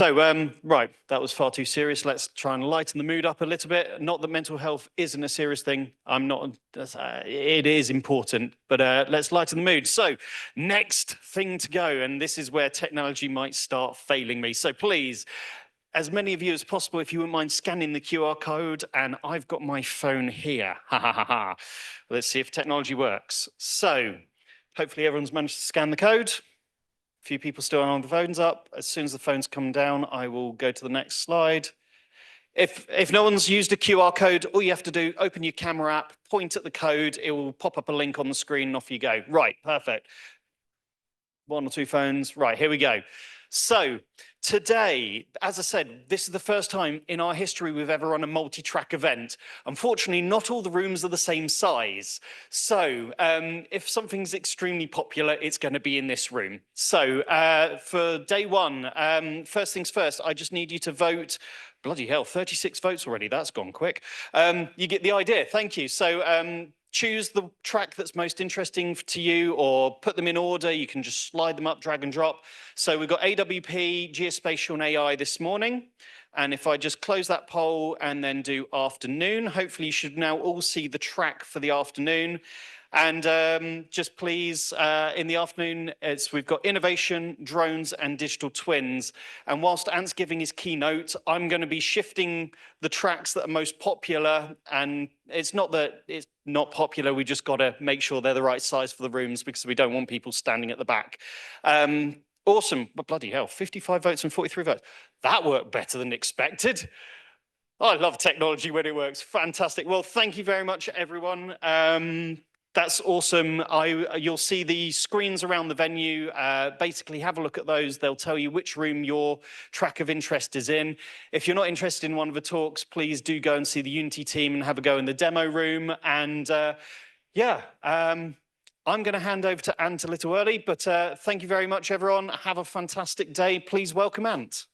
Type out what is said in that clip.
Right, that was far too serious. Let's try and lighten the mood up a little bit. Not that mental health isn't a serious thing. I'm not, it is important, but let's lighten the mood. So, next thing to go, and this is where technology might start failing me. So please, as many of you as possible, if you wouldn't mind scanning the QR code, and I've got my phone here. Ha ha ha ha. Let's see if technology works. So, hopefully everyone's managed to scan the code. A few people still on the phones up. As soon as the phones come down, I will go to the next slide. If no one's used a QR code, all you have to do, open your camera app, point at the code, it will pop up a link on the screen and off you go. Right, perfect. One or two phones. Right, here we go. So today, as I said, this is the first time in our history we've ever run a multi-track event. Unfortunately, not all the rooms are the same size. So if something's extremely popular, it's going to be in this room. So for day one, first things first, I just need you to vote. Bloody hell, 36 votes already. That's gone quick. You get the idea. Thank you. So choose the track that's most interesting to you, or put them in order. You can just slide them up, drag and drop. So we've got AWP, Geospatial and AI this morning. And if I just close that poll and then do afternoon, hopefully you should now all see the track for the afternoon. And just please, in the afternoon, we've got innovation, drones, and digital twins. And whilst Ant's giving his keynote, I'm going to be shifting the tracks that are most popular. And it's not that it's not popular, we just got to make sure they're the right size for the rooms, because we don't want people standing at the back. Awesome, but bloody hell, 55 votes and 43 votes. That worked better than expected. I love technology when it works. Fantastic. Well, thank you very much, everyone. That's awesome. You'll see the screens around the venue. Basically, have a look at those. They'll tell you which room your track of interest is in. If you're not interested in one of the talks, please do go and see the Unity team and have a go in the demo room. And I'm going to hand over to Ant a little early, but thank you very much, everyone. Have a fantastic day. Please welcome Ant.